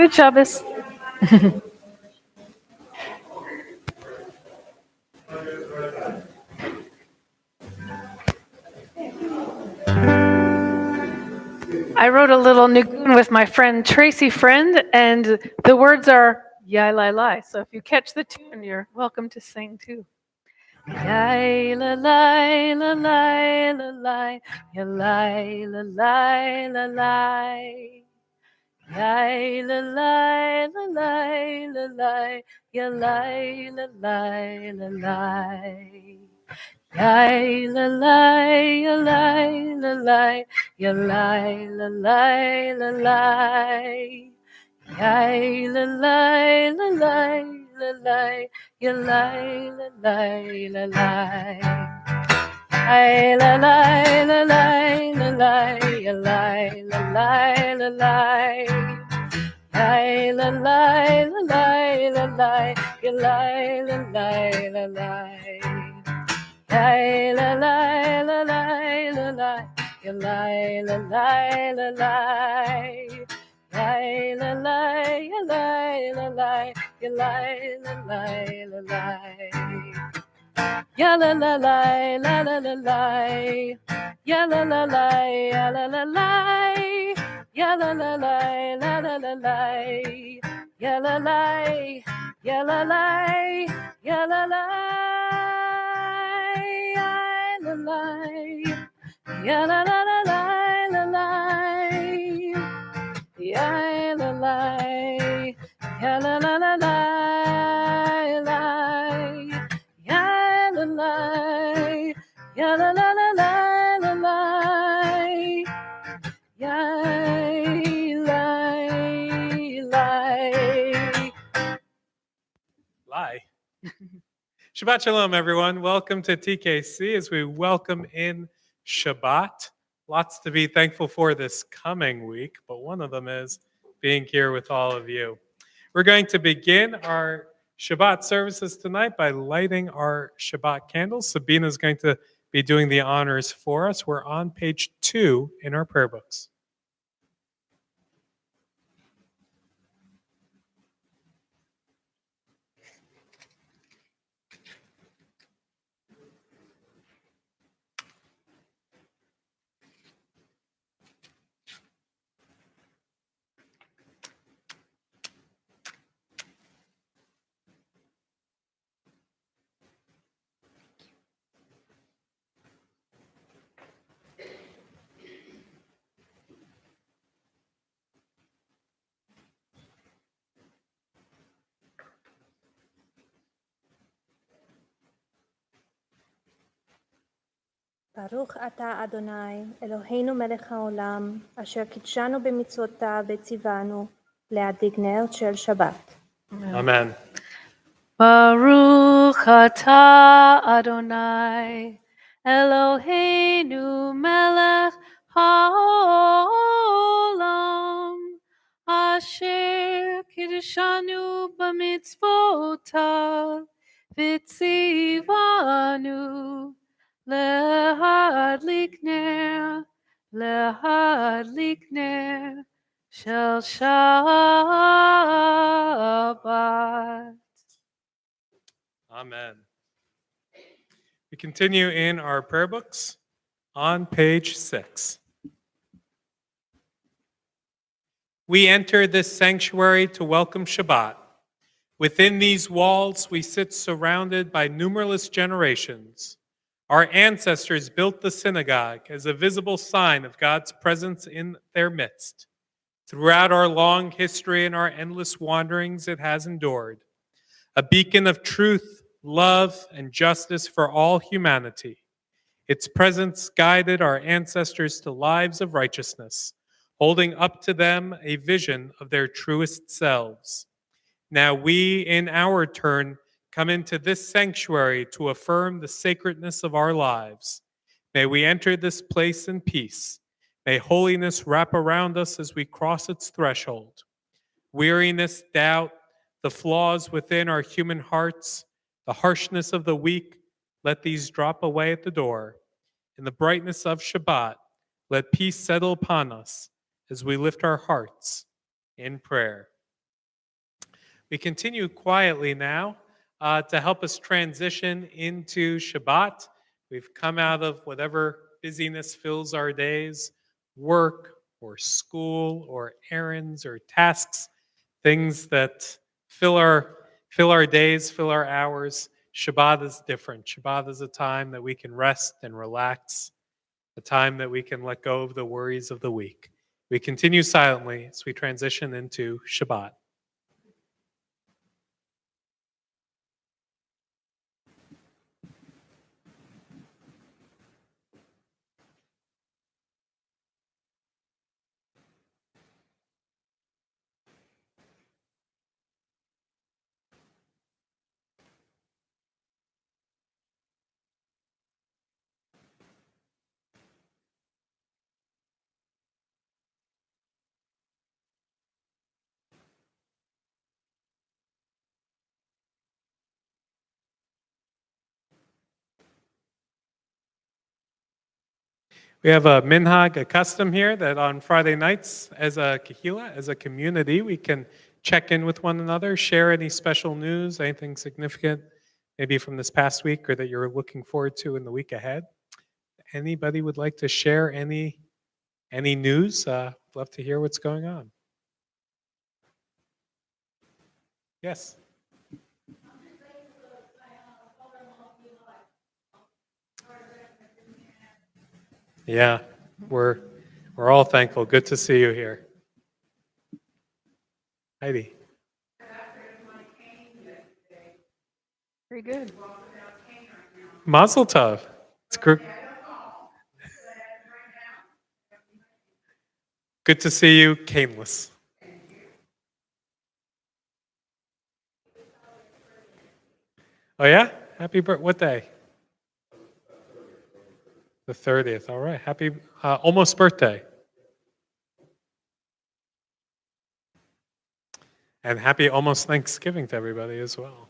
Good Shabbos. I wrote a little nigun with my friend Tracy Friend, and the words are yai lai lai. So if you catch the tune, you're welcome to sing too. Yai la lai la lai la lai, ya lai la lai la lai. Yai la lai la lai la lai, ya lai la lai la lai. Yai la lai la lai la lai, ya lai la lai la lai. Yai la lai la lai la lai, ya lai la lai la lai. Yai la lai la lai la lai, ya lai la lai la lai. Yai la lai la lai la lai, ya lai la lai la lai. Yai la lai la lai la lai, ya lai la lai la lai. Yai la lai la lai la lai, ya lai la lai la lai. Ya la la lai la la la lai, ya la la lai ya la la lai, ya la la lai la la la lai, ya la lai ya la lai ya la lai, ya la lai ya la la la lai la lai, ya la lai ya la la la lai lai. La lai, ya la la la la la lai, yai lai lai. Lie. Shabbat Shalom, everyone. Welcome to TKC as we welcome in Shabbat. Lots to be thankful for this coming week, but one of them is being here with all of you. We're going to begin our Shabbat services tonight by lighting our Shabbat candles. Sabina is going to be doing the honors for us. We're on page 2 in our prayer books. ברוך אתה אדוני, אלוהינו מלך העולם, אשר קידשנו במצוותיו וציוונו להדליק נר של שבת. Amen. Baruch atah Adonai, Eloheinu melech haolam, asher kiddushanu b'mitzvotav, v'tzivanu להדליק נר של Shabbat. Amen. We continue in our prayer books on page 6. We enter this sanctuary to welcome Shabbat. Within these walls, we sit surrounded by numberless generations. Our ancestors built the synagogue as a visible sign of God's presence in their midst. Throughout our long history and our endless wanderings, it has endured. A beacon of truth, love, and justice for all humanity. Its presence guided our ancestors to lives of righteousness, holding up to them a vision of their truest selves. Now we, in our turn, come into this sanctuary to affirm the sacredness of our lives. May we enter this place in peace. May holiness wrap around us as we cross its threshold. Weariness, doubt, the flaws within our human hearts, the harshness of the weak, let these drop away at the door. In the brightness of Shabbat, let peace settle upon us as we lift our hearts in prayer. We continue quietly now to help us transition into Shabbat. We've come out of whatever busyness fills our days, work or school or errands or tasks, things that fill our days, fill our hours. Shabbat is different. Shabbat is a time that we can rest and relax, a time that we can let go of the worries of the week. We continue silently as we transition into Shabbat. We have a minhag, a custom here that on Friday nights as a kahila, as a community, we can check in with one another, share any special news, anything significant, maybe from this past week or that you're looking forward to in the week ahead. Anybody would like to share any news? Love to hear what's going on. Yes. Yeah, we're all thankful. Good to see you here. Heidi. Very good. Mazel tov. It's good to see you, caneless. Oh yeah? Happy birthday. What day? The 30th. All right. Happy almost birthday. And happy almost Thanksgiving to everybody as well.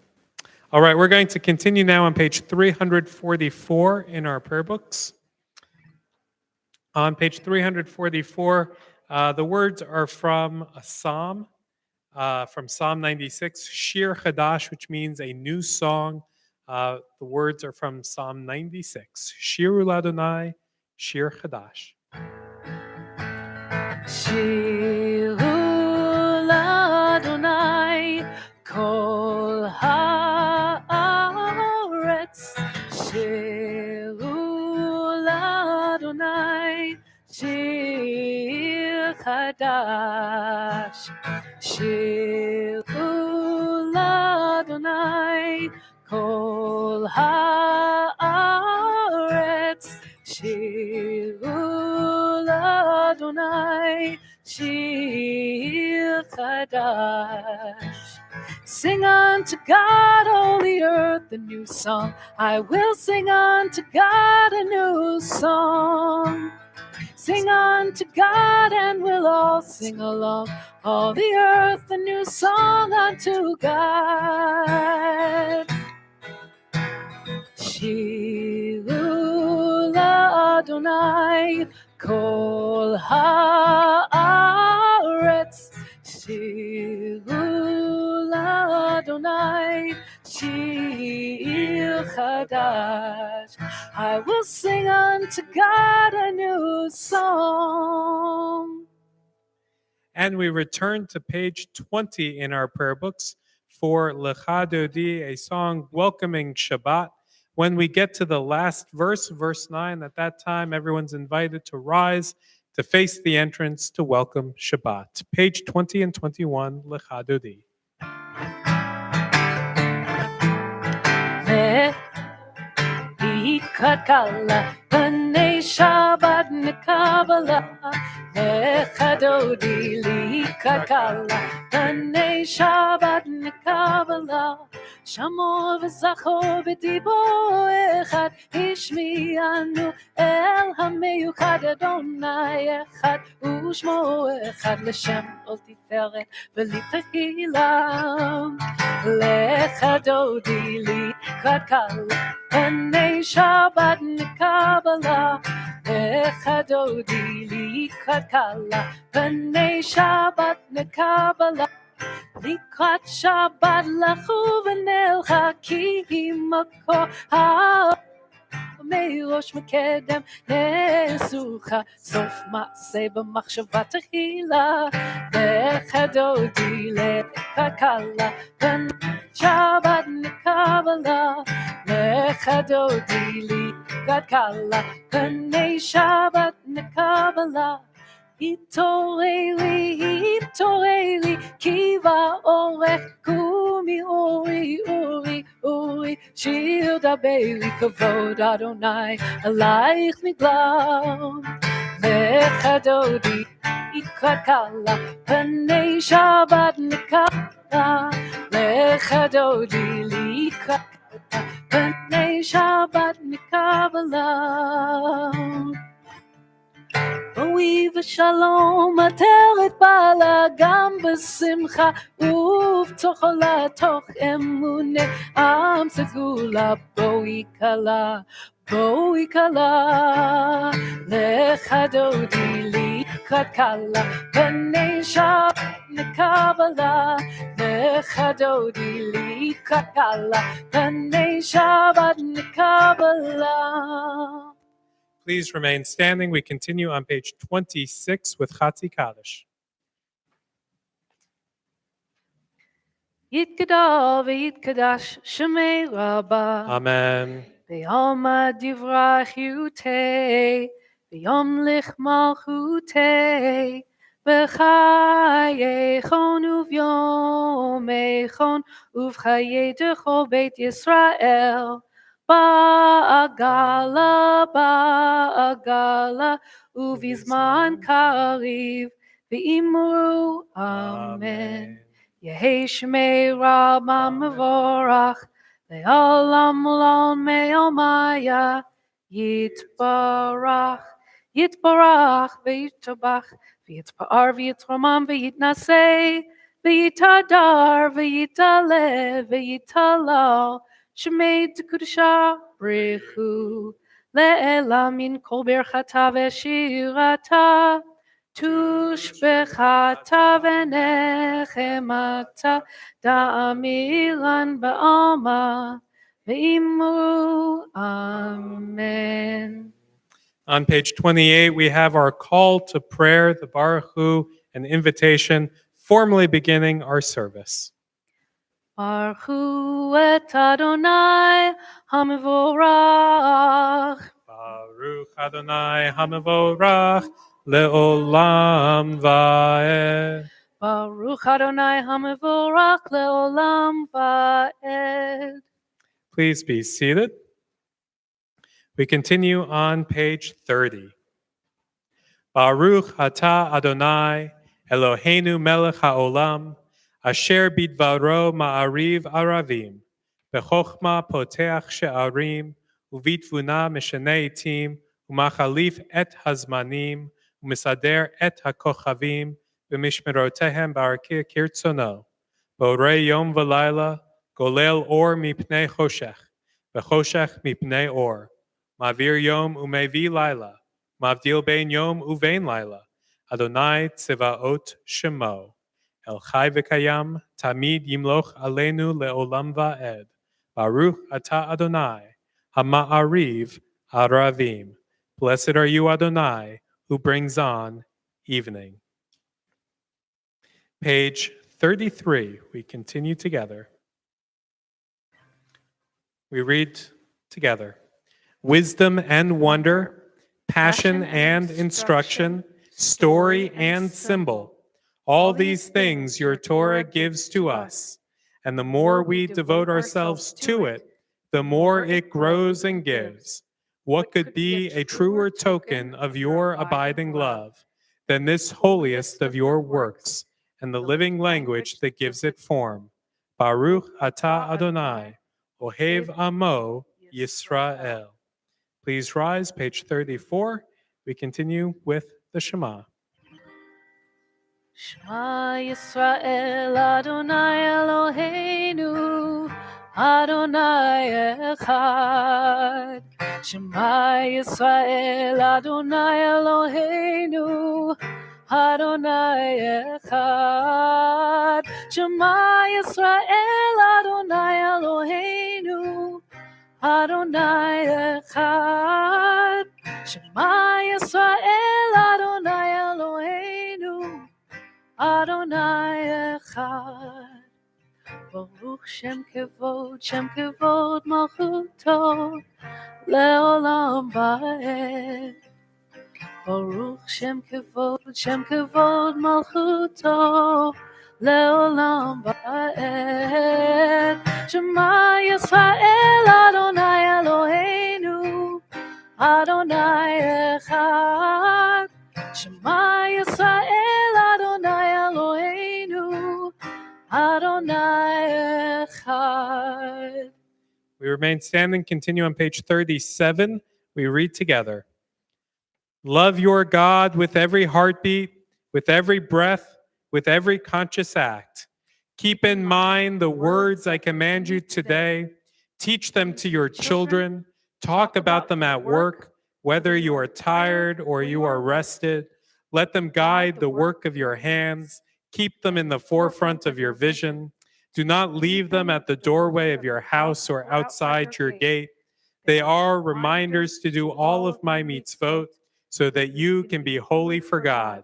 All right, we're going to continue now on page 344 in our prayer books. On page 344, the words are from a psalm, from Psalm 96, Shir Chadash, which means a new song. The words are from Psalm 96, Shiru Ladonai, Shir Chadash. Shiru l'Adonai kol haaretz. Shiru l'Adonai shir chadash. Shiru l'Adonai kol haaretz. Shiru l'Adonai shir chadash. Sing unto God, all the earth, a new song. I will sing unto God a new song. Sing unto God, and we'll all sing along. All the earth, a new song unto God. Shiru l'Adonai kol haaretz. Shiru l'Adonai shir chadash. I will sing unto God a new song. And we return to page 20 in our prayer books for Lecha Dodi, a song welcoming Shabbat. When we get to the last verse, verse 9, at that time, everyone's invited to rise to face the entrance to welcome Shabbat. Page 20 and 21, Lecha Dodi. Ikakala, Panei Shabbat Nikabala, Lecha Dodi, Likakala, Panei Shabbat Nikabala, Shamo v'zacho v'dibo echad, Ishmianu el hameyuchad Adonai echad, Ushmo echad, L'shem ol tiferet v'litachila, Lecha Dodi, Likakala, Panei Shabbat Nikabala, Lecha Dodi Likakala, Panei Shabbat Nikabala, לקראת שבת לכו ונלחקים הכוח מראש מקדם נסוכה סוף מעשה במחשבה תחילה לך דודי לכלכלה כאן שבת נקבלה לך דודי לכלכלה כאן שבת נקבלה התעוררי כי באורך קומי אורי אורי אורי שיר דברי כבוד אדוני עלייך נגלם לך דודי כלכלה פני שבת נקבלה לך דודי לכלכלה פני שבת נקבלה בואי ושלום עטרת בעלה גם בשמחה ובתוך עולה תוך אמונה עם סגולה בואי כלה לך דודי לקראת כלה פני שבת נקבלה לך דודי לקראת כלה פני שבת נקבלה. Please remain standing. We continue on page 26 with Chatzi Kaddish. יתגדל ויתקדש שמי רבה Amen. בעלמא דברה חיותי ביומליך מלכותי בחייכון וביומייכון ובחיי דכל בית ישראל בעגלה ובזמן קריב ואמרו אמן. יהי שמי רבה מבורך לעולם עולם מעלמיה יתברך ויתבח ויתפאר ויתרומם ויתנשא ויתהדר ויתעלה ויתהלל שמי קדושה ברכו לעילם מן כל ברכתה ושירתה תושבחתה ונחמתה דאמירן בעלמא ואמרו amen. On page 28, we have our call to prayer, the Baruch Hu, an invitation, formally beginning our service. Baruch hu et Adonai HaMevorach. Baruch Adonai HaMevorach le'olam va'ed. Baruch Adonai HaMevorach le'olam va'ed. Please be seated. We continue on page 30. Baruch atah Adonai Eloheinu melech haolam asher bidvaro ma'ariv aravim bechochma poteach she'arim uvitvuna mishanei itim umachalif et hazmanim umisader et hakochavim b'mishmerotehem barakia kirtzono borei yom v'layla golel or mipnei choshech v'choshech mipnei or Mavir yom umevi laila, mavdil bein yom uvein laila. Adonai tzivaot shemo. El chai v'kayam, tamid yimloch aleinu leolam va'ed. Baruch ata Adonai, hama'ariv aravim. Blessed are you, Adonai, who brings on evening. Page 33, we continue together. We read together. Wisdom and wonder, passion and instruction, story and symbol. All these things your Torah gives to us. And the more we devote ourselves to it, the more it grows and gives. What could be a truer token of your abiding love than this holiest of your works and the living language that gives it form? Baruch atah Adonai, Ohev Amo Yisrael. Please rise, page 34. We continue with the Shema. Shema Yisrael Adonai Eloheinu Adonai Echad. Shema Yisrael Adonai Eloheinu Adonai Echad. Shema Yisrael Adonai Eloheinu Adonai Echad. Shema Yisrael Adonai Eloheinu Adonai Echad. Baruch Shem Kevod Malchuto Leolam Ba'ed. Baruch Shem Kevod Malchuto Leolam Ba'ed. Shema Yisrael Adonai Eloheinu Adonai Echad. Shema Yisrael Adonai Eloheinu Adonai Echad. We remain standing, continue on page 37. We read together. Love your God with every heartbeat, with every breath, with every conscious act. Keep in mind the words I command you today. Teach them to your children. Talk about them at work, whether you are tired or you are rested. Let them guide the work of your hands. Keep them in the forefront of your vision. Do not leave them at the doorway of your house or outside your gate. They are reminders to do all of my mitzvot, so that you can be holy for God.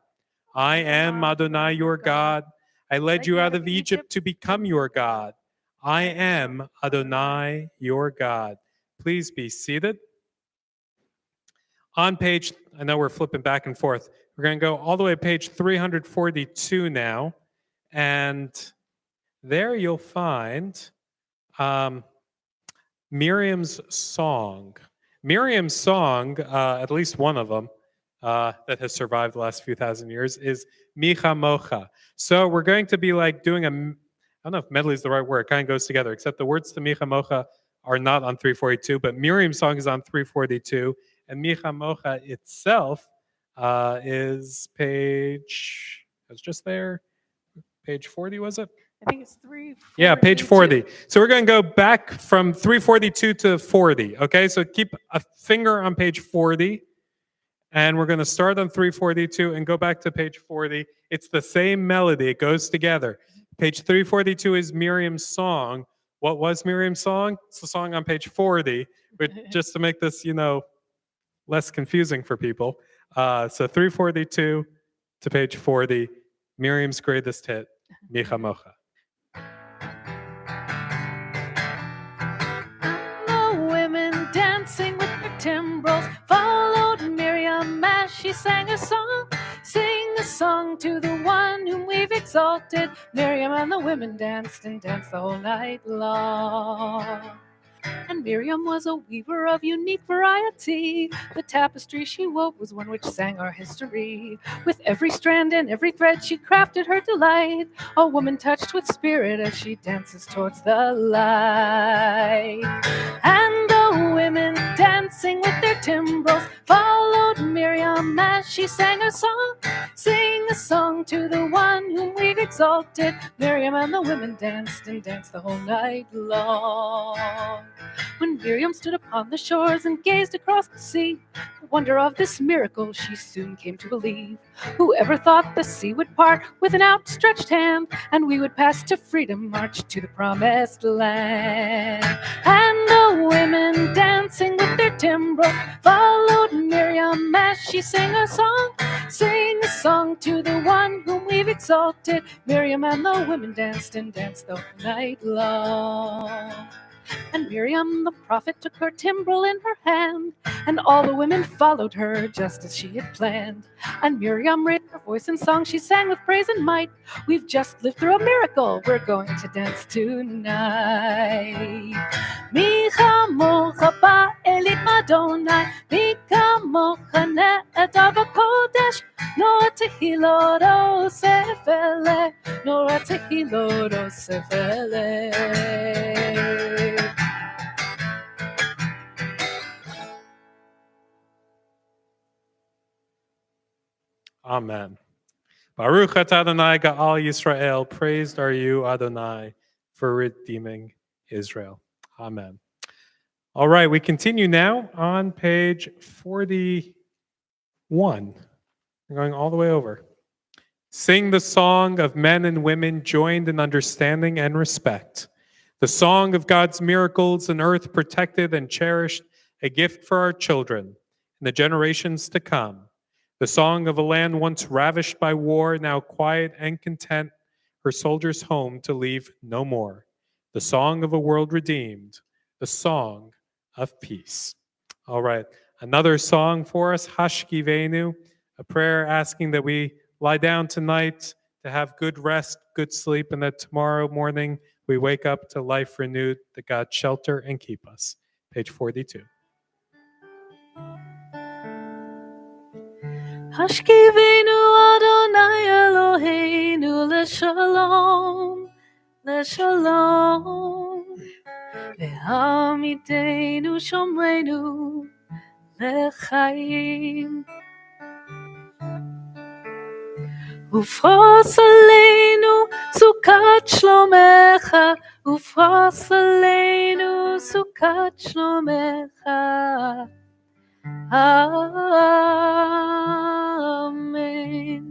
I am Adonai your God. I led you out of Egypt to become your God. I am Adonai your God. Please be seated. On page, I know we're flipping back and forth. We're going to go all the way to page 342 now. And there you'll find Miriam's song. Miriam's song, at least one of them, that has survived the last few thousand years is Micha Mocha. So we're going to be like doing I don't know if medley is the right word, it kind of goes together, except the words to Micha Mocha are not on 342, but Miriam's song is on 342, and Micha Mocha itself is page, it was just there, page 40, was it? I think it's 342. Yeah, page 40. So we're going to go back from 342 to 40, okay? So keep a finger on page 40. And we're going to start on 342 and go back to page 40. It's the same melody. It goes together. Page 342 is Miriam's song. What was Miriam's song? It's the song on page 40. But just to make this, less confusing for people. So 342 to page 40, Miriam's greatest hit, Micha Mocha. The women dancing with their timbrels followed Miriam as she sang a song. Sing a song to the one whom we've exalted. Miriam and the women danced and danced the whole night long. And Miriam was a weaver of unique variety. The tapestry she wove was one which sang our history. With every strand and every thread she crafted her delight, a woman touched with spirit as she dances towards the light. And the women dancing with their timbrels followed Miriam as she sang her song. Sing a song to the one whom we've exalted. Miriam and the women danced and danced the whole night long. When Miriam stood upon the shores and gazed across the sea, the wonder of this miracle she soon came to believe. Whoever thought the sea would part with an outstretched hand, and we would pass to freedom, march to the promised land. And the women dancing with their timbrel followed Miriam as she sang her song. Sing a song to the one whom we've exalted. Miriam and the women danced and danced the whole night long. And Miriam the prophet took her timbrel in her hand, and all the women followed her just as she had planned. And Miriam raised her voice in song, she sang with praise and might. We've just lived through a miracle, we're going to dance tonight. Micha mocha ba'elit Madonai, Micha mocha ne'edav kodesh, Nora tehilot osefele, Nora tehilot osefele. Amen. Baruch atah Adonai Ga'al Yisrael. Praised are you, Adonai, for redeeming Israel. Amen. All right, we continue now on page 41. We're going all the way over. Sing the song of men and women joined in understanding and respect. The song of God's miracles, an earth protected and cherished, a gift for our children and the generations to come. The song of a land once ravished by war, now quiet and content, her soldiers home to leave no more. The song of a world redeemed, the song of peace. All right, another song for us, Hashkivenu, a prayer asking that we lie down tonight to have good rest, good sleep, and that tomorrow morning we wake up to life renewed, that God shelter and keep us. Page 42. Hashkivenu Adonai Eloheinu leshalom, leshalom. Ve'amidenu shomrenu lechaim. ופרוס עלינו סוכת שלומך, ופרוס עלינו סוכת שלומך. Amen.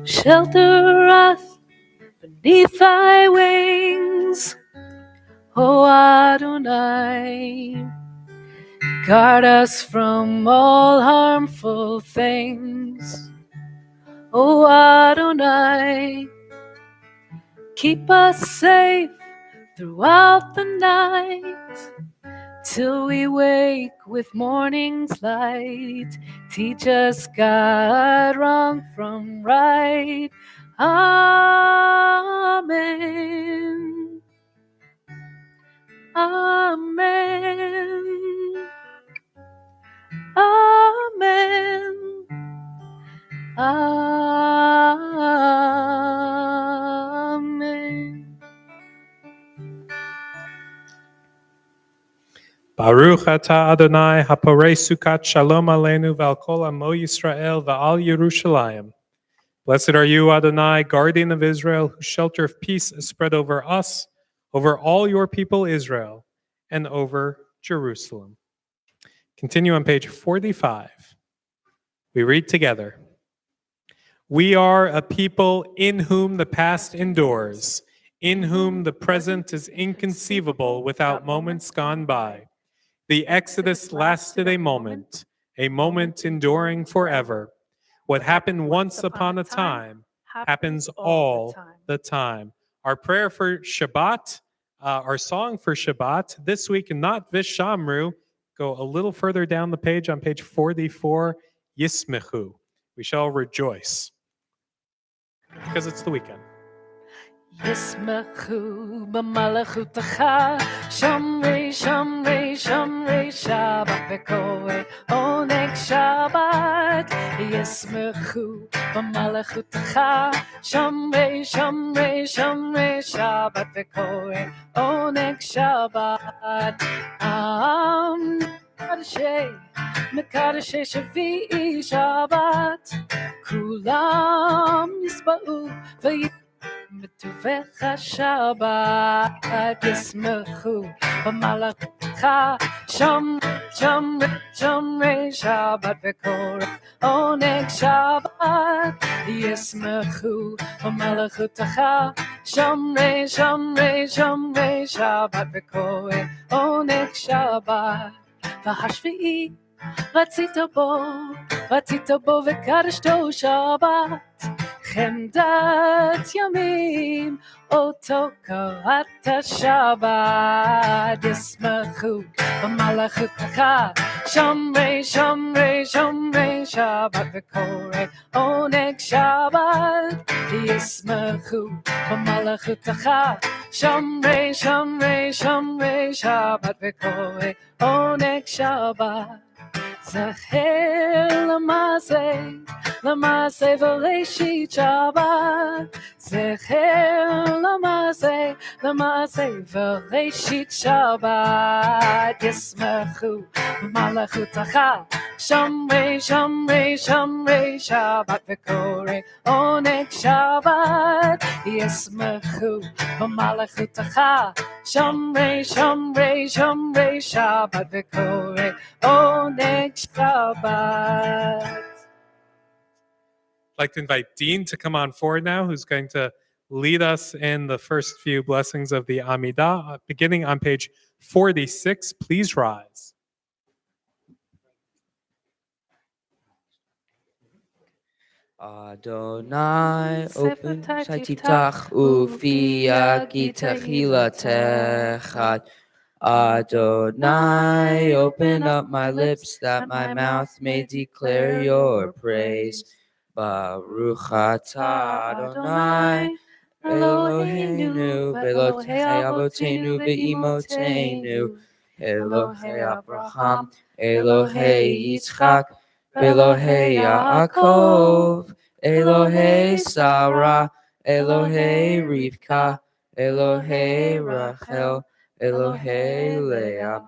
Shelter us beneath thy wings, O Adonai. Guard us from all harmful things, O Adonai. Keep us safe throughout the night, till we wake with morning's light. Teach us, God, wrong from right. Amen. Amen. Amen. Amen. Baruch atah Adonai haporei sukat shalom aleinu v'al kol amo Yisrael v'al Yerushalayim. Blessed are you, Adonai, guardian of Israel, whose shelter of peace is spread over us, over all your people Israel, and over Jerusalem. Continue on page 45. We read together. We are a people in whom the past endures, in whom the present is inconceivable without moments gone by. The Exodus lasted a moment enduring forever. What happened once upon a time happens all the time. Our prayer for Shabbat, our song for Shabbat, this week, not Vishamru, go a little further down the page on page 44, Yismechu. We shall rejoice. Because it's the weekend. ישמחו במלאכותך, שומרי שומרי שומרי שבת וקורא עונג שבת. ישמחו במלאכותך, שומרי שומרי שומרי שבת וקורא עונג שבת. מקדשי שביעי שבת, כולם יסבעו בטובך שבת. ישמחו במלאכותך, שומרי שבת וקורא עונג שבת. ישמחו במלאכותך, שומרי שבת וקורא עונג שבת. והשביעי רצית בו וקדשתו שבת. חמדת ימים אותו קראת שבת. ישמחו במלאכותך, שומרי שבת וקורא עונג שבת. ישמחו במלאכותך, שומרי שבת וקורא עונג שבת. זכר למעשה בראשית שבת. זכר למעשה בראשית שבת. ישמחו במלאכותך, שומרי שבת וקורא עונג שבת. ישמחו במלאכותך, שומרי שבת וקורא עונג שבת. I'd like to invite Dean to come on forward now, who's going to lead us in the first few blessings of the Amidah, beginning on page 46. Please rise. Adonai, open Tiftach ufi Techad. Adonai, open up my lips that my mouth may declare your praise. Baruch atah Adonai, Eloheinu, Velotei Avotenu ve'imotenu, Elohei Abraham, Elohei Yitzchak, Elohei Yaakov, Elohei Sarah, Elohei Rivka, Elohei Rachel, Elohei Leah,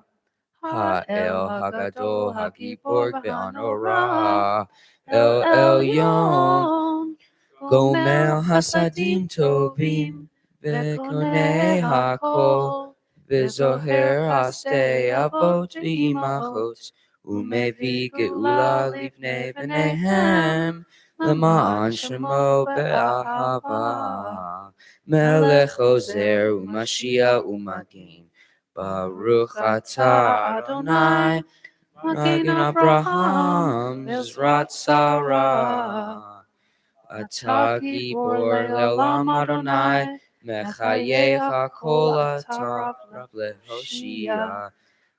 Ha'el Hagadol Hagibor Be'anorah, El Elyon, Gomel Hasadim Tovim, Vekonei Hakol, Vizoher Haste Avot V'imachot, Umevi Geula Livnei V'nehem, Lema'an Shemo Be'ahava, Melech Ozer U'Mashiach U'Magin, Baruch atah Adonai, Magen Abraham, Mizrat Sarah. Atah Gibor Le'olam Adonai, Mechayeh HaKol Atah Rab Lehoshia,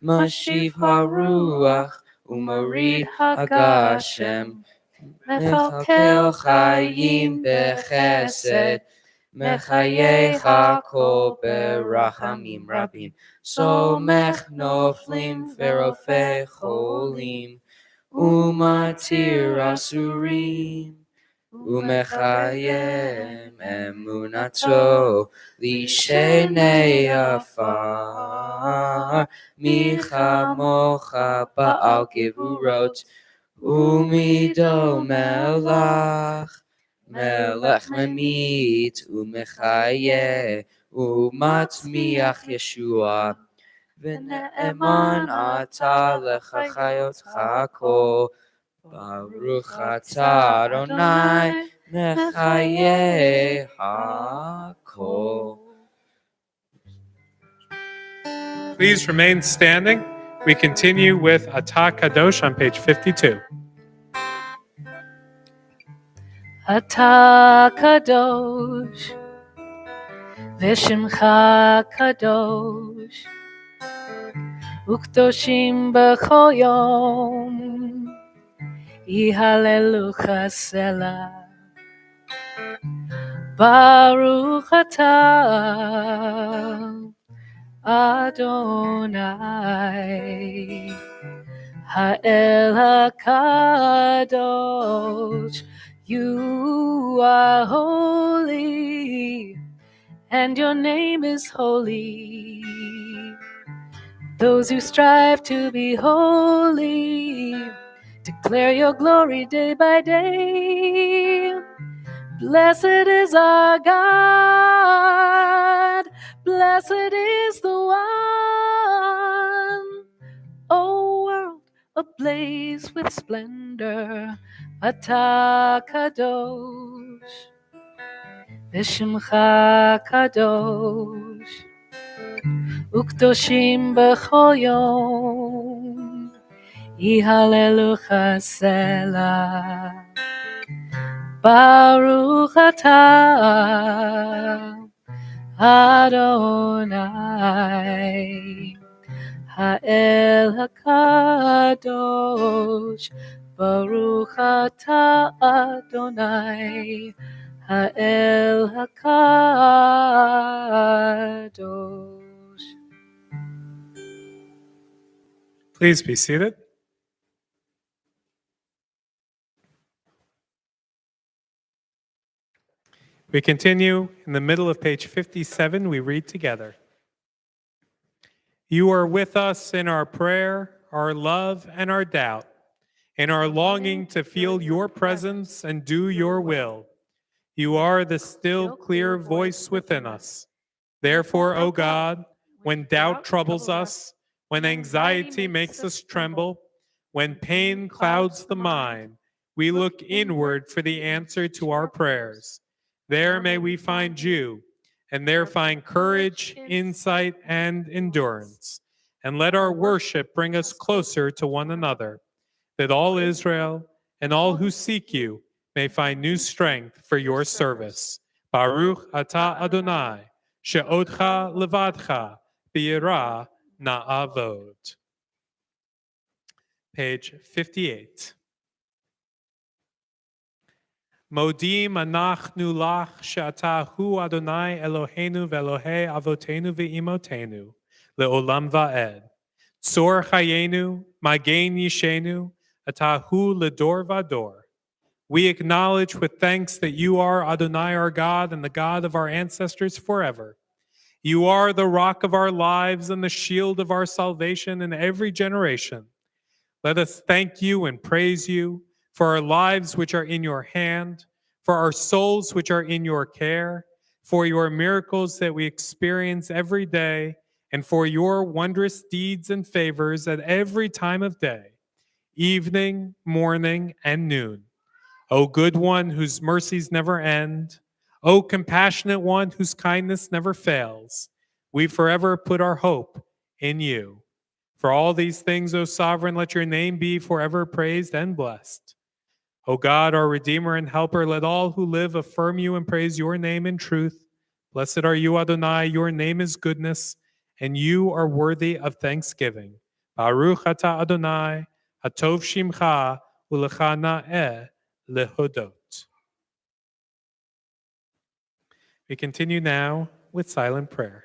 Mashiv HaRuach, Umarid HaGashem, Mechalkel Chayim Bechesed, Mechayeh HaKol Berachamim Rabim, Somech Noflim Verofei Cholim, Umatir Asurim, Umechayem emunato lishenei afar, michamocha ba'al gevurot, umido melach, melech memit, umechaye, umatmiach Yeshua, v'ne'eman ata lechachayot chakol, Baruch atah Adonai, Mechayeh HaKol. Please remain standing. We continue with Atah Kadosh on page 52. Atah kadosh, v'shimcha kadosh, ukdoshim b'chol yom, yihalelucha selah. Baruch atah Adonai, Ha'el HaKadosh. You are holy, and your name is holy. Those who strive to be holy declare your glory day by day. Blessed is our God, blessed is the one, O world ablaze with splendor. Atah kadosh, v'shimcha kadosh, ukdoshim b'chol yom, yihalelucha selah. Baruch atah Adonai, Ha'el HaKadosh. Baruch atah Adonai, Ha'el HaKadosh. Please be seated. We continue in the middle of page 57. We read together. You are with us in our prayer, our love, and our doubt, in our longing to feel your presence and do your will. You are the still, clear voice within us. Therefore, O God, when doubt troubles us, when anxiety makes us tremble, when pain clouds the mind, We look inward for the answer to our prayers. There may we find you, and there find courage, insight, and endurance. And let our worship bring us closer to one another, that all Israel and all who seek you may find new strength for your service. Baruch atah Adonai, she'odcha levadcha, b'yirah na'avod. Page 58. Modim anachnu lach she'ata hu Adonai Eloheinu ve'Elohei avotenu ve'imotenu le'olam va'ed. Tzor chayenu, magen yishenu, ata hu ledor vador. We acknowledge with thanks that you are Adonai our God and the God of our ancestors forever. You are the rock of our lives and the shield of our salvation in every generation. Let us thank you and praise you for our lives which are in your hand, for our souls which are in your care, for your miracles that we experience every day, and for your wondrous deeds and favors at every time of day, evening, morning, and noon. O good one whose mercies never end, O compassionate one whose kindness never fails, we forever put our hope in you. For all these things, O sovereign, let your name be forever praised and blessed. O God, our Redeemer and Helper, let all who live affirm you and praise your name in truth. Blessed are you, Adonai, your name is goodness, and you are worthy of thanksgiving. Baruch atah Adonai, hatov shimcha, ulecha na'eh lehodot. We continue now with silent prayer.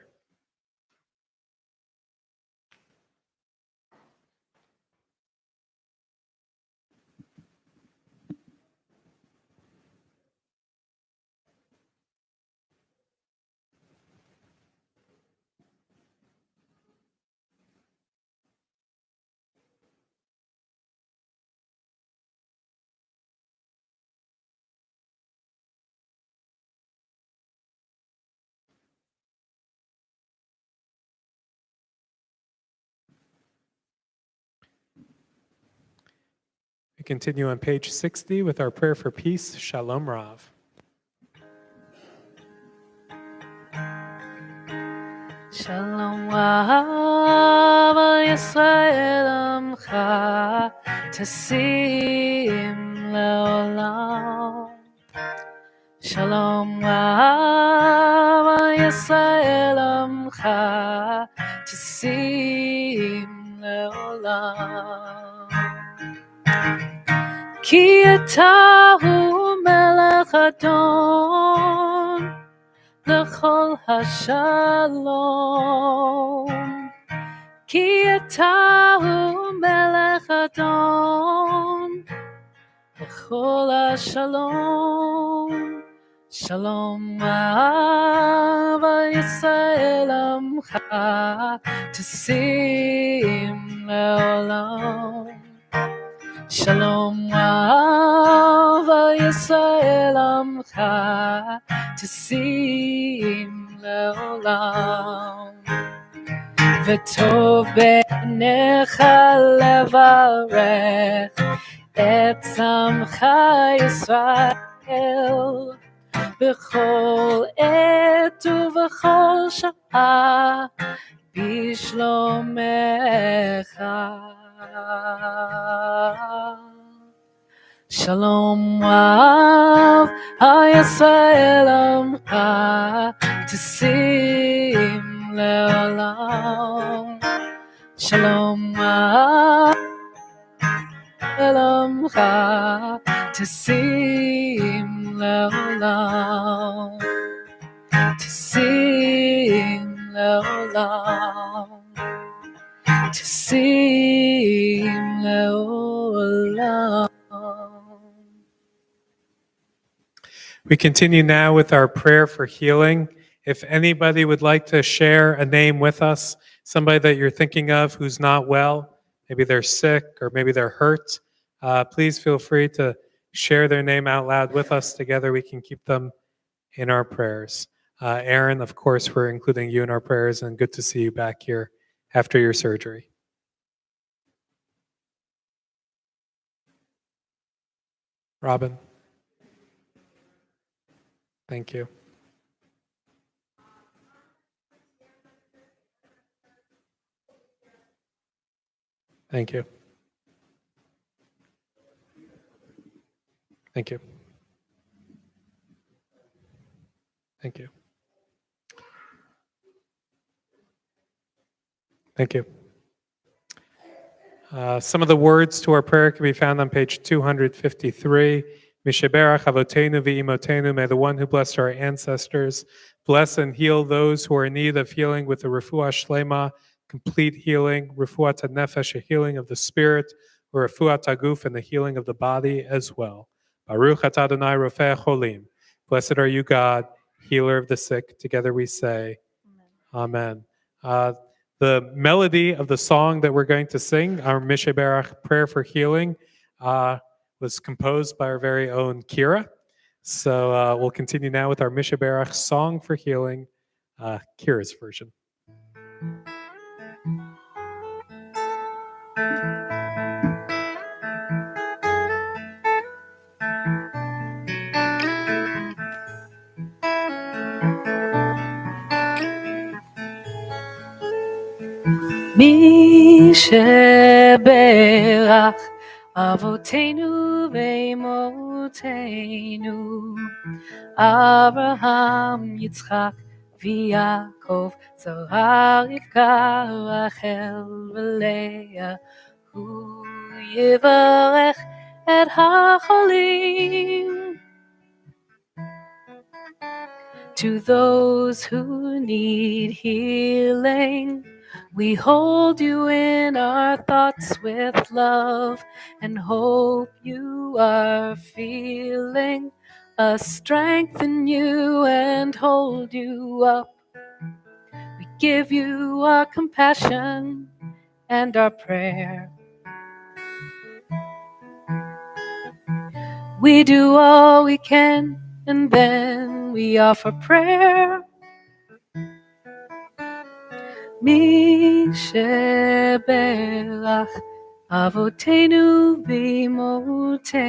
We continue on page 60 with our prayer for peace. Shalom Rav. Shalom Rav al Yisrael Amcha Tasim Leolam. Shalom Rav al Yisrael Amcha Tasim Leolam. Ki ata hu melech Adon lechol hashalom. Ki ata hu melech Adon lechol hashalom. Shalom Rav al Yisrael Amcha Tasim Leolam. Shalom Rav al Yisrael Amcha Tasim Leolam. V'tov b'necha levarech et Amcha Yisrael b'chol et u'v'chol sha'ah bishlomecha. Shalom Rav al Yisrael Amcha Tasim Leolam. Shalom Rav al Amcha Tasim Leolam. Tasim Leolam. Tasim Leolam. We continue now with our prayer for healing. If anybody would like to share a name with us, somebody that you're thinking of who's not well, maybe they're sick or maybe they're hurt, please feel free to share their name out loud with us. Together we can keep them in our prayers. Aaron, of course, we're including you in our prayers, and good to see you back here after your surgery. Robin. Thank you. Thank you. Thank you. Thank you. Thank you. Some of the words to our prayer can be found on page 253. Misheberach avotenu v'imotenu, may the one who blessed our ancestors bless and heal those who are in need of healing with the refuah shlema, complete healing, refuat nefesh, a healing of the spirit, or refuat haguf, and the healing of the body as well. Baruch atah Adonai rofeh cholim. Blessed are you, God, healer of the sick. Together we say, Amen. The melody of the song that we're going to sing, our Misheberach Prayer for Healing, was composed by our very own Kira. So we'll continue now with our Misheberach Song for Healing, Kira's version. Misheberach Avotenu ve'imotenu, Abraham, Yitzchak, v'Yaakov, Sarah, Rivka, Rachel, v'Leah, Hu yivarech et hacholim. To those who need healing, we hold you in our thoughts with love and hope you are feeling us strengthen you and hold you up. We give you our compassion and our prayer. We do all we can and then we offer prayer. Misheberach Avotenu v'imotenu,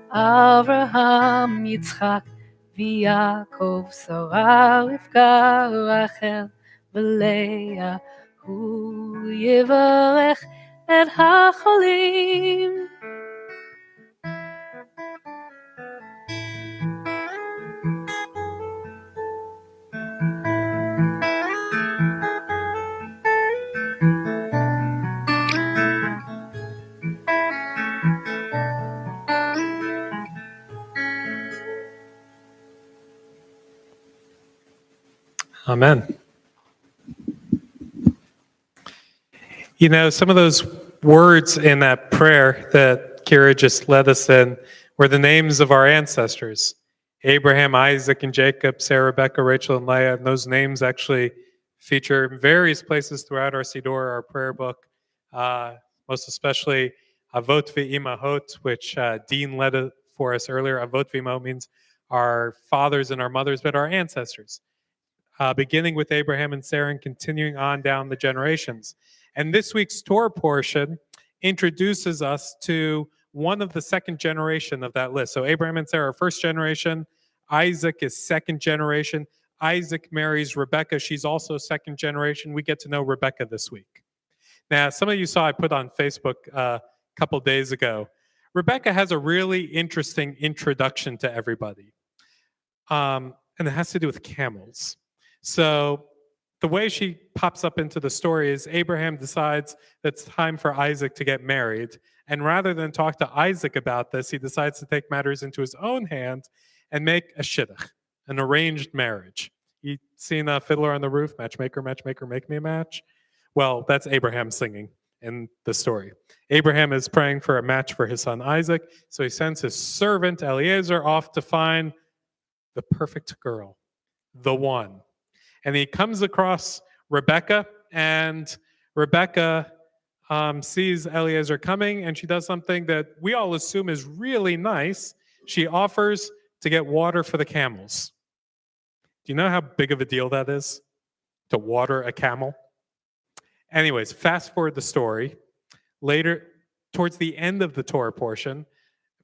Abraham, Yitzchak, v'Yaakov, Sarah, Rivka, Rachel, v'Leah, Hu yivarech et hacholim. Amen. You know, some of those words in that prayer that Kira just led us in were the names of our ancestors. Abraham, Isaac, and Jacob, Sarah, Rebecca, Rachel, and Leah. And those names actually feature in various places throughout our Siddur, our prayer book, most especially Avot v'Imahot, which Dean led for us earlier. Avot v'Imahot means our fathers and our mothers, but our ancestors. Beginning with Abraham and Sarah and continuing on down the generations. And this week's Torah portion introduces us to one of the second generation of that list. So Abraham and Sarah are first generation. Isaac is second generation. Isaac marries Rebecca. She's also second generation. We get to know Rebecca this week. Now, some of you saw I put on Facebook a couple days ago. Rebecca has a really interesting introduction to everybody. And it has to do with camels. So the way she pops up into the story is Abraham decides that it's time for Isaac to get married. And rather than talk to Isaac about this, he decides to take matters into his own hand and make a shidduch, an arranged marriage. You seen a Fiddler on the Roof? Matchmaker, matchmaker, make me a match? Well, that's Abraham singing in the story. Abraham is praying for a match for his son Isaac, so he sends his servant Eliezer off to find the perfect girl, the one. And he comes across Rebecca, and Rebecca sees Eliezer coming, and she does something that we all assume is really nice. She offers to get water for the camels. Do you know how big of a deal that is, to water a camel? Anyways, fast forward the story. Later, towards the end of the Torah portion,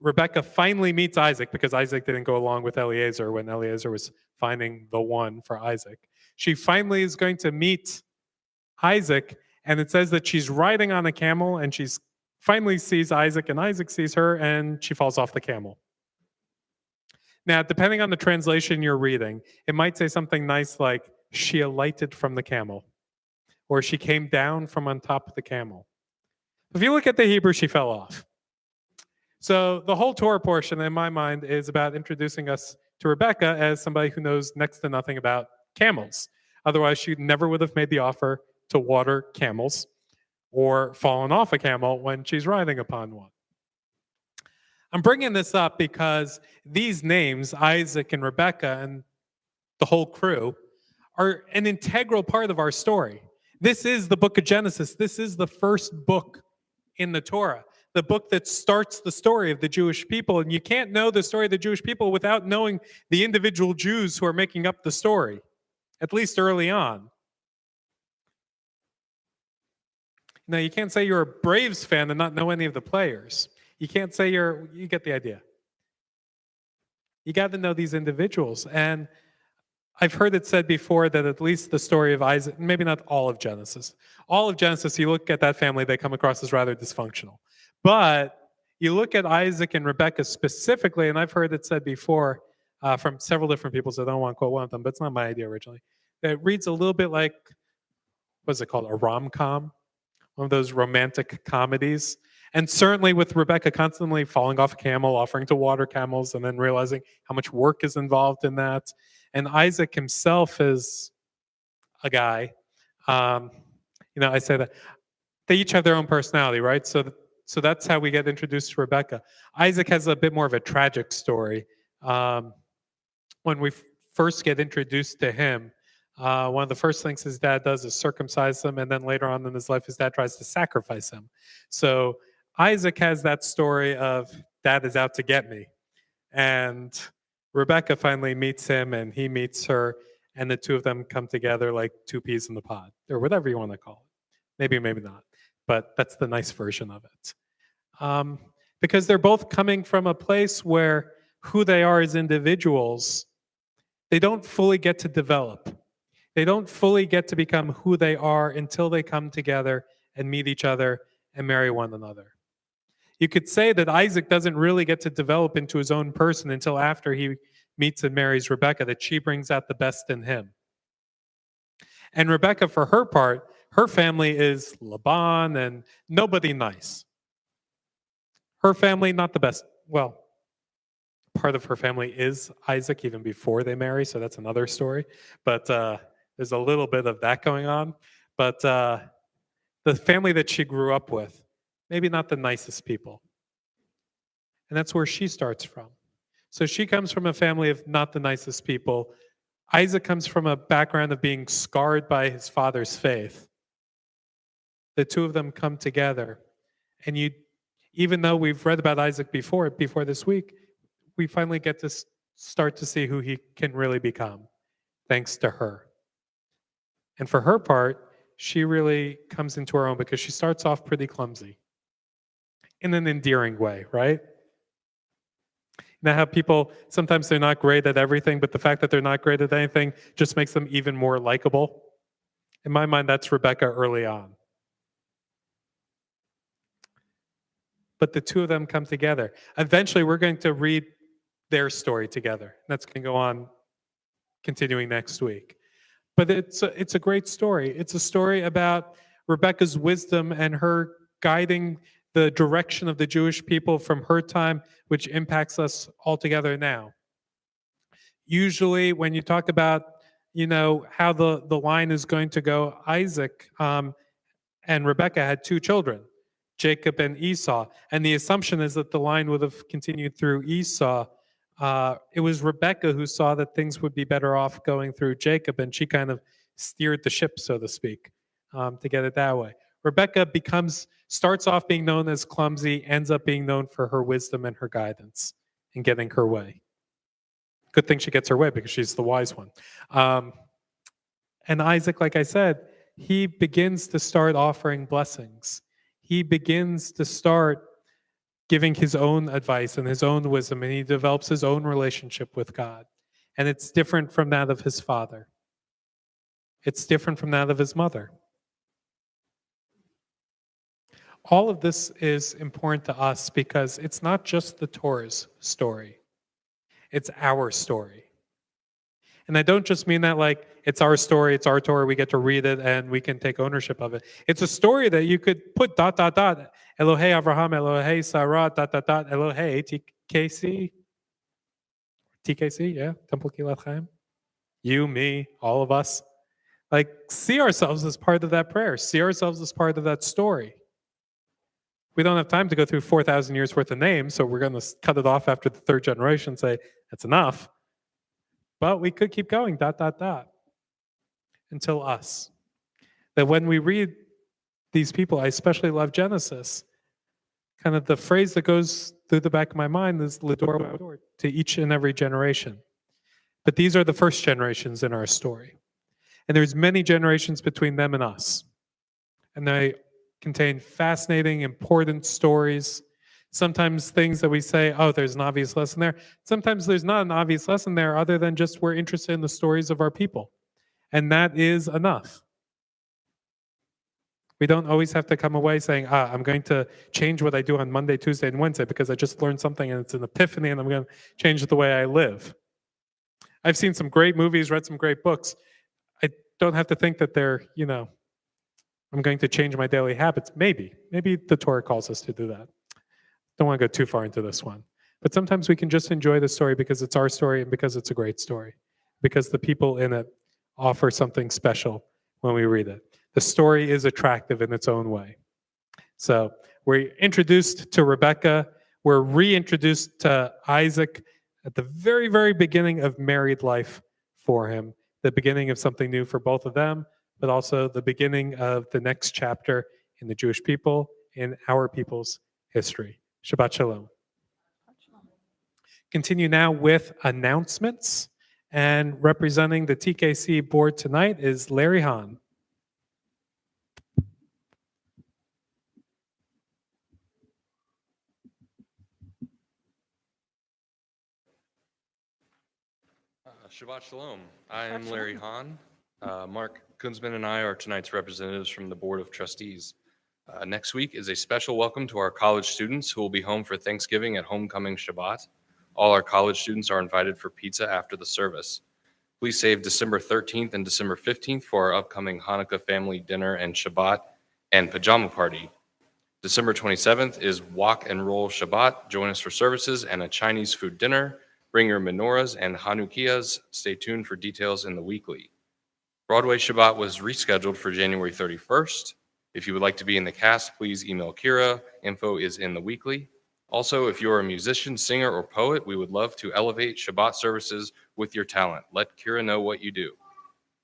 Rebecca finally meets Isaac because Isaac didn't go along with Eliezer when Eliezer was finding the one for Isaac. She finally is going to meet Isaac, and it says that she's riding on a camel, and she's finally sees Isaac, and Isaac sees her, and she falls off the camel. Now, depending on the translation you're reading, it might say something nice like, she alighted from the camel, or she came down from on top of the camel. If you look at the Hebrew, she fell off. So the whole Torah portion, in my mind, is about introducing us to Rebecca as somebody who knows next to nothing about camels. Otherwise, she never would have made the offer to water camels or fallen off a camel when she's riding upon one. I'm bringing this up because these names, Isaac and Rebecca and the whole crew, are an integral part of our story. This is the book of Genesis. This is the first book in the Torah, the book that starts the story of the Jewish people. And you can't know the story of the Jewish people without knowing the individual Jews who are making up the story, at least early on. Now, you can't say you're a Braves fan and not know any of the players. You can't say you get the idea. You got to know these individuals. And I've heard it said before that at least the story of Isaac, maybe not all of Genesis, you look at that family, they come across as rather dysfunctional. But you look at Isaac and Rebecca specifically, and I've heard it said before from several different people, so I don't want to quote one of them, but it's not my idea originally. It reads a little bit like, what's it called, a rom-com? One of those romantic comedies. And certainly with Rebecca constantly falling off a camel, offering to water camels, and then realizing how much work is involved in that. And Isaac himself is a guy. I say that they each have their own personality, right? So that's how we get introduced to Rebecca. Isaac has a bit more of a tragic story. When we first get introduced to him, one of the first things his dad does is circumcise him, and then later on in his life, his dad tries to sacrifice him. So Isaac has that story of dad is out to get me. And Rebecca finally meets him, and he meets her, and the two of them come together like two peas in the pod, or whatever you want to call it. Maybe, maybe not. But that's the nice version of it. Because they're both coming from a place where who they are as individuals, they don't fully get to develop. They don't fully get to become who they are until they come together and meet each other and marry one another. You could say that Isaac doesn't really get to develop into his own person until after he meets and marries Rebecca, that she brings out the best in him. And Rebecca, for her part, her family is Laban and nobody nice. Her family, not the best. Well, part of her family is Isaac even before they marry, so that's another story. But there's a little bit of that going on. But the family that she grew up with, maybe not the nicest people. And that's where she starts from. So she comes from a family of not the nicest people. Isaac comes from a background of being scarred by his father's faith. The two of them come together. And even though we've read about Isaac before this week, we finally get to start to see who he can really become, thanks to her. And for her part, she really comes into her own because she starts off pretty clumsy in an endearing way, right? You know how people, sometimes they're not great at everything, but the fact that they're not great at anything just makes them even more likable? In my mind, that's Rebecca early on. But the two of them come together. Eventually, we're going to read their story together. That's going to go on continuing next week. But it's a great story. It's a story about Rebecca's wisdom and her guiding the direction of the Jewish people from her time, which impacts us all together now. Usually when you talk about, how the line is going to go, Isaac and Rebecca had two children, Jacob and Esau. And the assumption is that the line would have continued through Esau. It was Rebecca who saw that things would be better off going through Jacob, and she kind of steered the ship, so to speak, to get it that way. Rebecca starts off being known as clumsy, ends up being known for her wisdom and her guidance in getting her way. Good thing she gets her way because she's the wise one. And Isaac, like I said, he begins to start offering blessings. He begins to start giving his own advice and his own wisdom, and he develops his own relationship with God. And it's different from that of his father. It's different from that of his mother. All of this is important to us because it's not just the Torah's story. It's our story. And I don't just mean that like it's our story, it's our Torah, we get to read it and we can take ownership of it. It's a story that you could put ... Elohei Avraham, Elohei Sarah, ... Elohei TKC, yeah, Temple Kilat Chaim. You, me, all of us. Like, see ourselves as part of that prayer. See ourselves as part of that story. We don't have time to go through 4,000 years worth of names, so we're going to cut it off after the third generation and say, that's enough. But we could keep going, ... until us. That when we read these people, I especially love Genesis, kind of the phrase that goes through the back of my mind is Lidor, to each and every generation. But these are the first generations in our story. And there's many generations between them and us. And they contain fascinating, important stories. Sometimes things that we say, oh, there's an obvious lesson there. Sometimes there's not an obvious lesson there other than just we're interested in the stories of our people. And that is enough. We don't always have to come away saying, I'm going to change what I do on Monday, Tuesday, and Wednesday because I just learned something and it's an epiphany and I'm going to change the way I live. I've seen some great movies, read some great books. I don't have to think that they're, I'm going to change my daily habits. Maybe the Torah calls us to do that. Don't want to go too far into this one. But sometimes we can just enjoy the story because it's our story and because it's a great story. Because the people in it offer something special when we read it. The story is attractive in its own way. So we're introduced to Rebecca. We're reintroduced to Isaac at the very, very beginning of married life for him. The beginning of something new for both of them, but also the beginning of the next chapter in the Jewish people, in our people's history. Shabbat Shalom. Continue now with announcements. And representing the TKC board tonight is Larry Hahn. Shabbat Shalom. I am Larry Hahn. Mark Kunzman and I are tonight's representatives from the Board of Trustees. Next week is a special welcome to our college students who will be home for Thanksgiving at Homecoming Shabbat. All our college students are invited for pizza after the service. Please save December 13th and December 15th for our upcoming Hanukkah family dinner and Shabbat and pajama party. December 27th is Walk and Roll Shabbat. Join us for services and a Chinese food dinner. Bring your menorahs and Hanukkahs. Stay tuned for details in the weekly. Broadway Shabbat was rescheduled for January 31st. If you would like to be in the cast, please email Kira. Info is in the weekly. Also, if you're a musician, singer, or poet, we would love to elevate Shabbat services with your talent. Let Kira know what you do.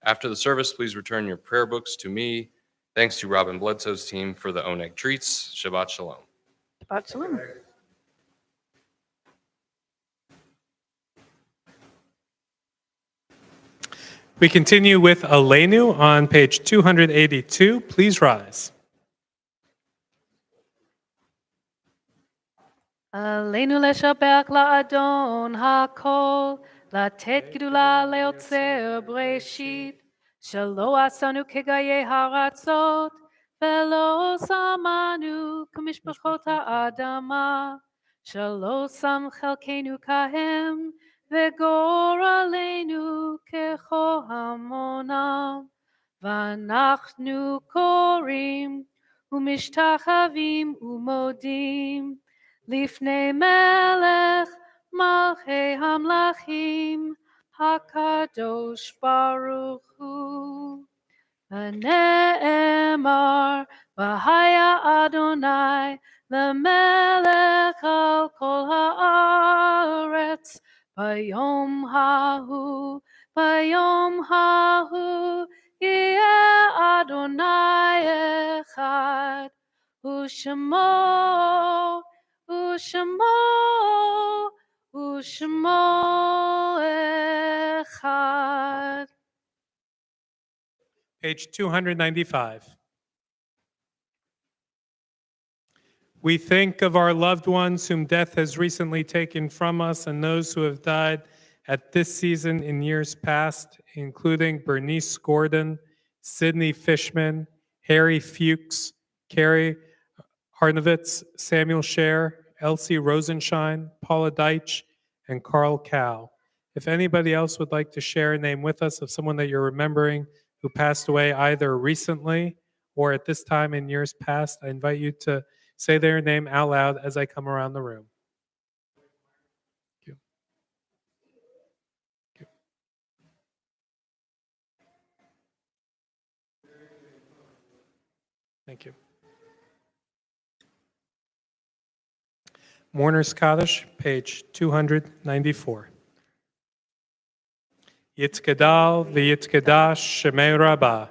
After the service, please return your prayer books to me. Thanks to Robin Bledsoe's team for the Oneg treats. Shabbat Shalom. Shabbat Shalom. We continue with Aleinu on page 282. Please rise. עלינו לשבח לאדון הכל, לתת גדולה ליוצר בראשית, שלא עשנו כגויי הארצות, ולא שמנו כמשפחות האדמה, שלא שם חלקנו כהם, וגורלנו כהמונם, ואנחנו קוראים ומשתחווים ומודים, לפני מלך מלכי המלכים הקדוש ברוך הוא. ונאמר והיה אדוני למלך על כל הארץ ביום ההוא יהיה אדוני אחד ושמו אחד. Page 295. We think of our loved ones whom death has recently taken from us and those who have died at this season in years past, including Bernice Gordon, Sidney Fishman, Harry Fuchs, Carrie Harnovitz, Samuel Scher, Elsie Rosenshine, Paula Deitch, and Carl Cow. If anybody else would like to share a name with us of someone that you're remembering who passed away either recently or at this time in years past, I invite you to say their name out loud as I come around the room. Thank you. Thank you. Mourner's Kaddish, page 294. Yitkadal v'yitkadash shemei rabbah,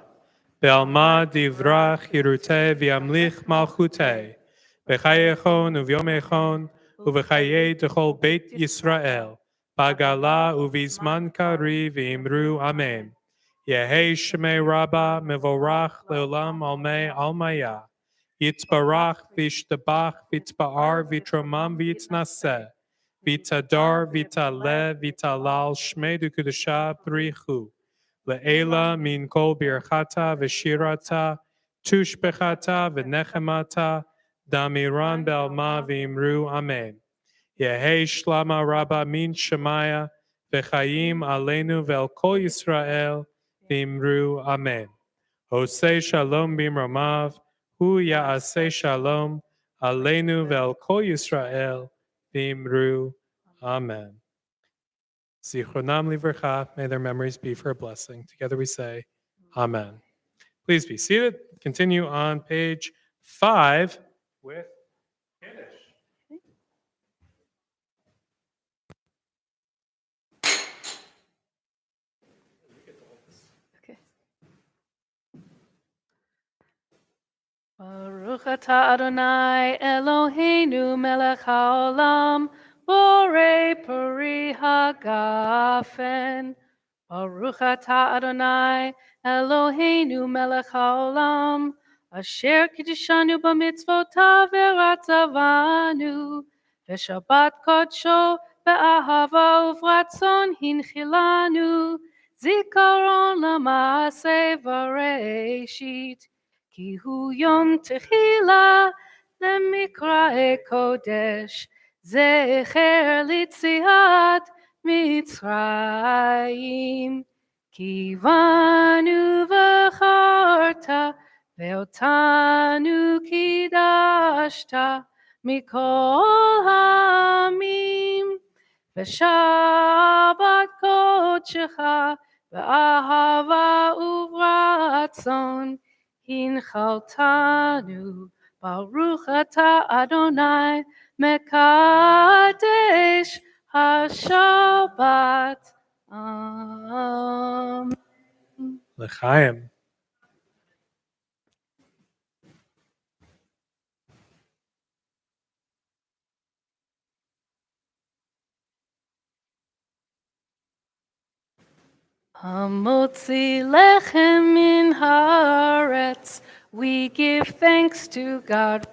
be'alma divrach hiruteh v'yamlich malchuteh, b'chayechon uvyomechon uv'chayei techol beit Yisrael, b'gala uv'izman kari v'imru amen. Yehei shemei rabbah mevorach leolam almei almaya, yitzbarach v'yishtabach v'yitzba'ar v'yitromam v'yitznaseh, Vitadar, Vitale, Vitalal, Shmei du Kudusha, Brichu, Le'ela min kol birchata, Veshirata, Tushbechata, Venechemata, Damiran Belma, Vimru, Amen. Yehei Shlama Rabba min Shemaya, Vechayim Aleinu Vel Kol Yisrael, Vimru, Amen. Osei Shalom Bimramav, Hu Ya'aseh Shalom, Aleinu Vel Kol Yisrael, Vimru, Amen. Zichronam livracha, may their memories be for a blessing. Together we say, Amen. Please be seated. Continue on page 5 with Kiddush. Okay. Baruch atah Adonai Eloheinu melech haolam borei peri hagafen. Baruch atah Adonai Eloheinu melech haolam asher kiddushanu b'mitzvotav v'ratzavanu v'shabbat kodsho be'ahava uvratzon hinchilanu zikaron la'maaseh v'reishit כי הוא יום תחילה למקראי קודש, זכר ליציאת מצרים. כי בנו בחרת ואותנו קידשת מכל העמים, ושבת קודשך באהבה וברצון הנחלתנו. ברוך אתה אדוני מקדש השבת. אמן. L'chaim. המוציא לחם מן הארץ, we give thanks to God.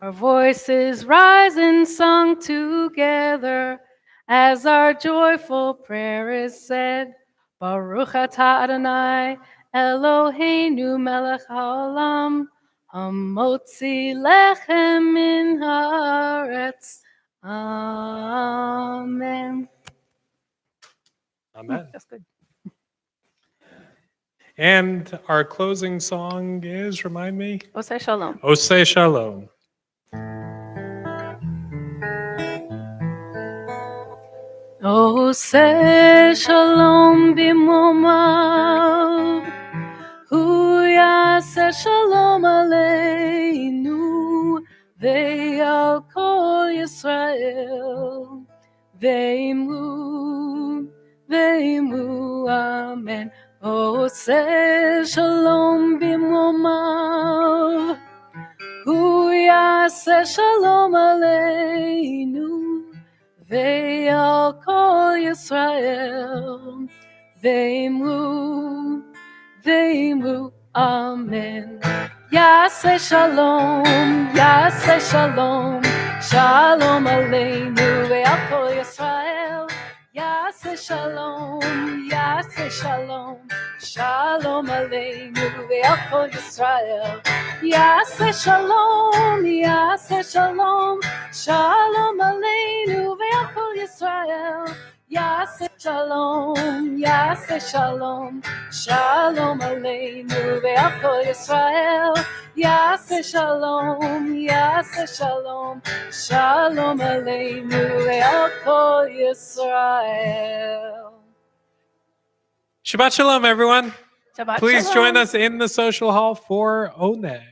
Our voices rise and sung together as our joyful prayer is said. Baruch atah Adonai Eloheinu melech haolam hamotzi lechem min haaretz. Amen. Amen. That's good. And our closing song is, remind me? Oseh Shalom. Oseh Shalom. Oseh Shalom b'momav, hu yaseh shalom aleinu, ve'al kol Yisrael, ve'imru, ve'imru, amen. Oseh Shalom b'momav, hu yaseh shalom aleinu, ve'al kol Yisrael, ve'imru, ve'imru, amen. Yaseh Shalom, Yaseh Shalom, Shalom Aleinu ve'al kol Yisrael. Yaseh Shalom, Yaseh Shalom, Shalom Aleinu ve'al kol Yisrael. Yaseh Shalom, Yaseh Shalom, Shalom Aleinu ve'al kol Yisrael. Yaseh Shalom, Yaseh Shalom, Shalom Aleinu ve'al kol Yisrael. Yaseh Shalom, Yaseh Shalom, Shalom Aleinu ve'al kol Yisrael. Shabbat Shalom, everyone. Shabbat Please Shalom. join us in the social hall for Oneg.